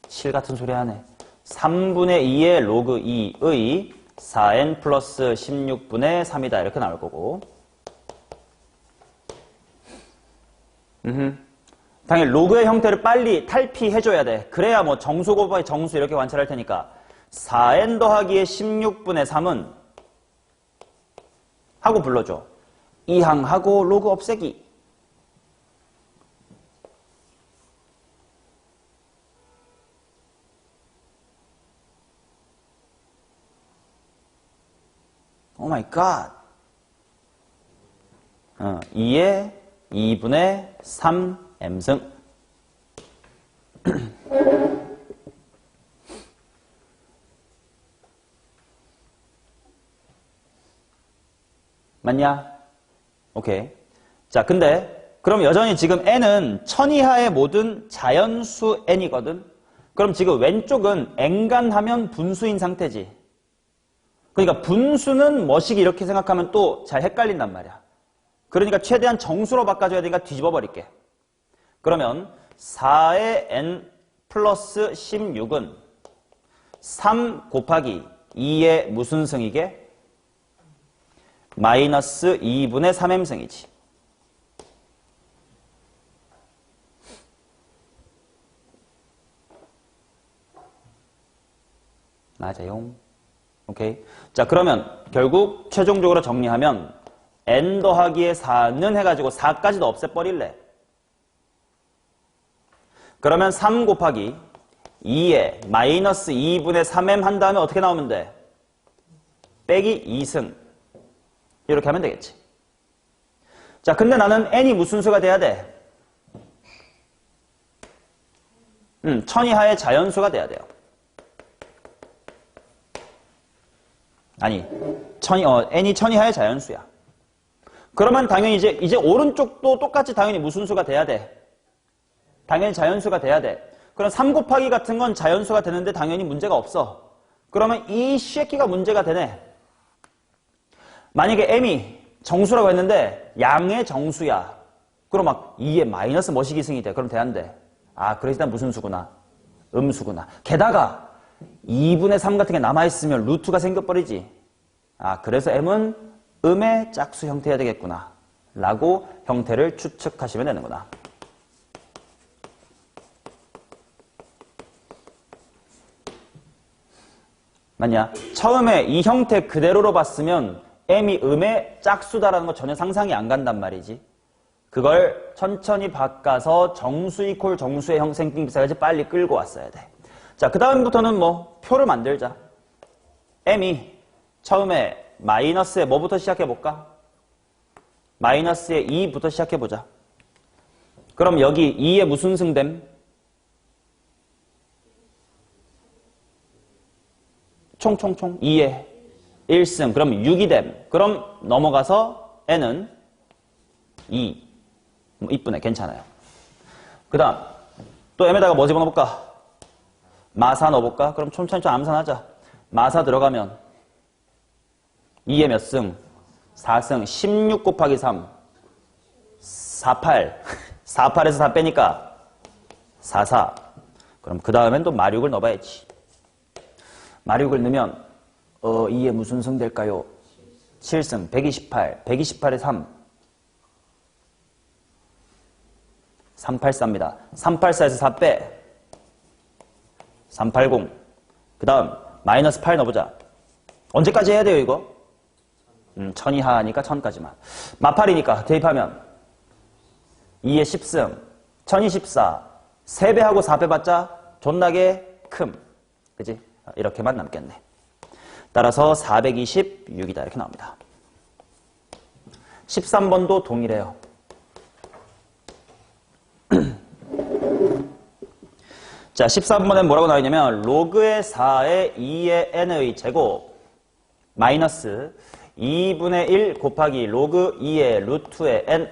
7 같은 소리 하네. 3분의 2의 로그 2의 4n 플러스 16분의 3이다. 이렇게 나올 거고. 당연히 로그의 형태를 빨리 탈피해줘야 돼. 그래야 뭐 정수 곱하기 정수 이렇게 관찰할 테니까 4n 더하기의 16분의 3은 하고 불러줘. 이항하고 로그 없애기. 오 마이 갓. 2의 2분의 3 m승. 맞냐? 오케이. 자, 근데 그럼 여전히 지금 n은 1000 이하의 모든 자연수 n이거든. 그럼 지금 왼쪽은 n간하면 분수인 상태지. 그러니까 분수는 뭐시기 이렇게 생각하면 또 잘 헷갈린단 말이야. 그러니까 최대한 정수로 바꿔줘야 되니까 뒤집어 버릴게. 그러면 4의 n 플러스 16은 3 곱하기 2의 무슨 승이게? 마이너스 2분의 3m승이지. 맞아요. 오케이. 자, 그러면 결국 최종적으로 정리하면 n 더하기의 4는 해가지고 4까지도 없애버릴래. 그러면 3 곱하기 2에 마이너스 2분의 3m 한 다음에 어떻게 나오면 돼? 빼기 2승. 이렇게 하면 되겠지. 자, 근데 나는 n이 무슨 수가 돼야 돼? 천 이하의 자연수가 돼야 돼요. 아니, n이 천 이하의 자연수야. 그러면 당연히 이제 오른쪽도 똑같이 당연히 무슨 수가 돼야 돼? 당연히 자연수가 돼야 돼. 그럼 3 곱하기 같은 건 자연수가 되는데 당연히 문제가 없어. 그러면 이 쉐끼가 문제가 되네. 만약에 m이 정수라고 했는데 양의 정수야. 그럼 막 2에 마이너스 뭐식이 승이 돼. 그럼 돼 안 돼? 아, 그래서 일단 무슨 수구나? 음수구나. 게다가 2분의 3 같은 게 남아있으면 루트가 생겨버리지. 아, 그래서 m은 음의 짝수 형태여야 되겠구나. 라고 형태를 추측하시면 되는구나. 맞냐? 처음에 이 형태 그대로로 봤으면 m이 음의 짝수다라는 거 전혀 상상이 안 간단 말이지. 그걸 천천히 바꿔서 정수 이퀄 정수의 형 생긴 비싸까지 빨리 끌고 왔어야 돼. 자, 그 다음부터는 뭐 표를 만들자. m이 처음에 마이너스에 뭐부터 시작해볼까? 마이너스에 2부터 시작해보자. 그럼 여기 2에 무슨 승됨? 총총총 2에 1승. 그럼 6이 됨. 그럼 넘어가서 n은 2. 이쁘네. 괜찮아요. 그 다음 또 m에다가 뭐 집어넣어볼까? 마사 넣어볼까? 그럼 천천히 좀 암산하자. 마사 들어가면 2에 몇 승? 4승. 16 곱하기 3. 48. 48에서 4 빼니까 44. 그럼 그 다음엔 또 마륙을 넣어봐야지. 마륙을 넣으면 2에 무슨 승 될까요? 7승. 128. 128에 3. 384입니다. 384에서 4 빼. 380. 그 다음 마이너스 8 넣어보자. 언제까지 해야 돼요 이거? 1000 이하니까 1000까지만. 마팔이니까 대입하면 2에 10승. 1024. 3배하고 4배 받자 존나게 큼. 그지? 이렇게만 남겠네. 따라서 426이다. 이렇게 나옵니다. 13번도 동일해요. 자, 13번엔 뭐라고 나와있냐면 로그의 4의 2의 n의 제곱 마이너스 2분의 1 곱하기 로그 2의 루트의 n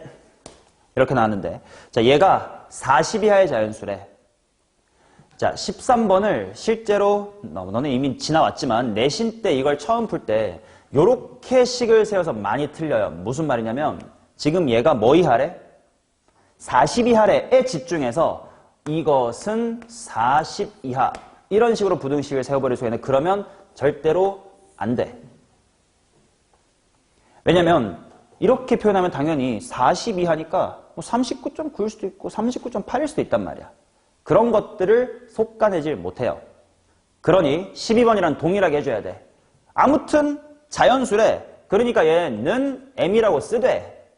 이렇게 나왔는데, 자, 얘가 40 이하의 자연수래. 자, 13번을 실제로 너는 이미 지나왔지만 내신 때 이걸 처음 풀 때 요렇게 식을 세워서 많이 틀려요. 무슨 말이냐면 지금 얘가 뭐 이하래? 40 이하래에 집중해서 이것은 40 이하 이런 식으로 부등식을 세워버릴 수가 있는데 그러면 절대로 안 돼. 왜냐면 이렇게 표현하면 당연히 40 이하니까 39.9일 수도 있고 39.8일 수도 있단 말이야. 그런 것들을 속가내질 못해요. 그러니 12번이랑 동일하게 해줘야 돼. 아무튼 자연수래. 그러니까 얘는 m이라고 쓰되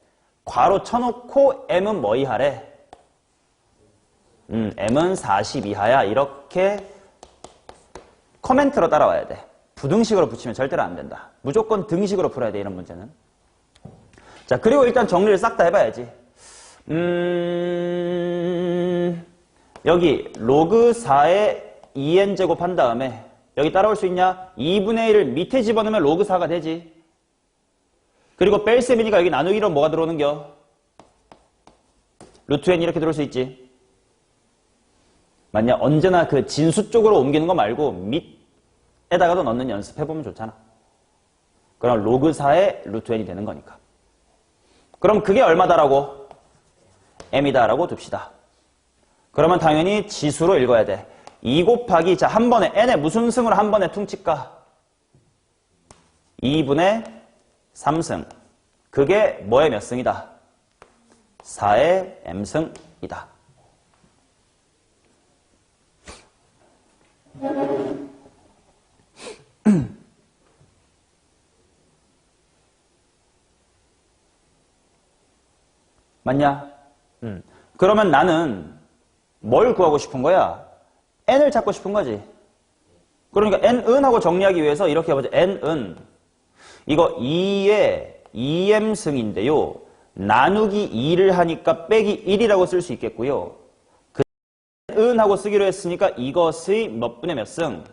괄호 쳐놓고 m은 뭐 이하래? m은 40 이하야. 이렇게 커멘트로 따라와야 돼. 부등식으로 붙이면 절대로 안 된다. 무조건 등식으로 풀어야 돼, 이런 문제는. 자, 그리고 일단 정리를 싹 다 해봐야지. 여기 로그 4에 2n제곱 한 다음에 여기 따라올 수 있냐? 2분의 1을 밑에 집어넣으면 로그 4가 되지. 그리고 뺄셈이니까 여기 나누기로 뭐가 들어오는겨? 루트 n 이렇게 들어올 수 있지. 맞냐? 언제나 그 진수 쪽으로 옮기는 거 말고 밑에다가도 넣는 연습해보면 좋잖아. 그럼 로그 4의 루트 n이 되는 거니까. 그럼 그게 얼마다라고? m이다라고 둡시다. 그러면 당연히 지수로 읽어야 돼. 2 곱하기, 자, 한 번에 n의 무슨 승으로 한 번에 퉁칠까? 2분의 3승. 그게 뭐의 몇 승이다? 4의 m승이다. 맞냐? 그러면 나는 뭘 구하고 싶은 거야? n을 찾고 싶은 거지. 그러니까 n은 하고 정리하기 위해서 이렇게 해보자. n은 이거 2의 2m승인데요. 나누기 2를 하니까 빼기 1이라고 쓸 수 있겠고요. 그 은 하고 쓰기로 했으니까 이것의 몇 분의 몇 승?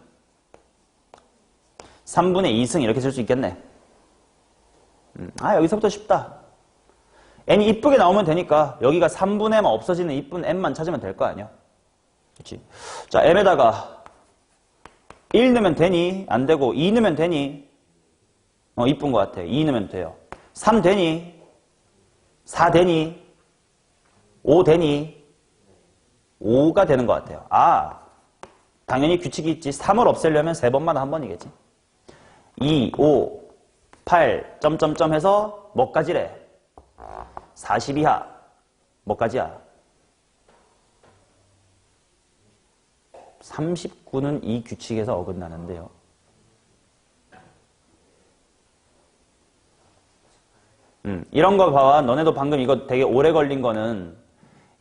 3분의 2승 이렇게 쓸 수 있겠네. 여기서부터 쉽다. n이 이쁘게 나오면 되니까 여기가 3분의 m 없어지는 이쁜 m만 찾으면 될 거 아니야. 그렇지? 자, m에다가 1 넣으면 되니? 안 되고 2 넣으면 되니? 이쁜 것 같아. 2 넣으면 돼요. 3 되니? 4 되니? 5 되니? 5가 되는 것 같아요. 당연히 규칙이 있지. 3을 없애려면 3번마다 한 번이겠지. 2, 5, 8, 점점점 해서 뭐까지래? 40 이하. 뭐까지야? 39는 이 규칙에서 어긋나는데요. 이런 거 봐봐. 너네도 방금 이거 되게 오래 걸린 거는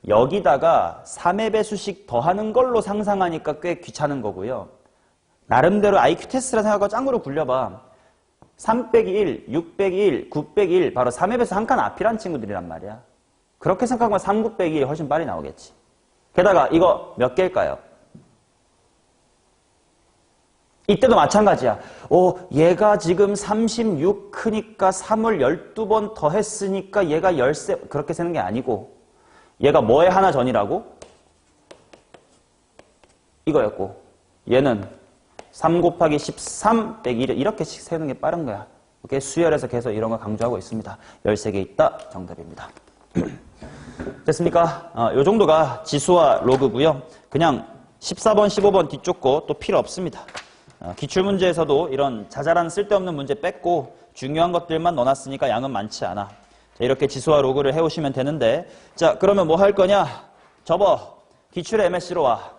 여기다가 3의 배수씩 더하는 걸로 상상하니까 꽤 귀찮은 거고요. 나름대로 IQ 테스트라 생각하고 짱구로 굴려봐. 3 빼기 1, 6 빼기 1, 9 빼기 1 바로 3의 배수 한 칸 앞이란 친구들이란 말이야. 그렇게 생각하면 3, 9 빼기 1이 훨씬 빨리 나오겠지. 게다가 이거 몇 개일까요? 이때도 마찬가지야. 얘가 지금 36 크니까 3을 12번 더했으니까 얘가 13 그렇게 세는 게 아니고 얘가 뭐에 하나 전이라고? 이거였고 얘는 3 곱하기 13 빼기 1 이렇게씩 세는 게 빠른 거야. 이렇게 수열에서 계속 이런 거 강조하고 있습니다. 13개 있다. 정답입니다. 됐습니까? 요 정도가 지수와 로그고요. 그냥 14번, 15번 뒤쪽 거 또 필요 없습니다. 기출문제에서도 이런 자잘한 쓸데없는 문제 뺐고 중요한 것들만 넣어놨으니까 양은 많지 않아. 자, 이렇게 지수와 로그를 해오시면 되는데 자 그러면 뭐 할 거냐? 접어. 기출의 MSC로 와.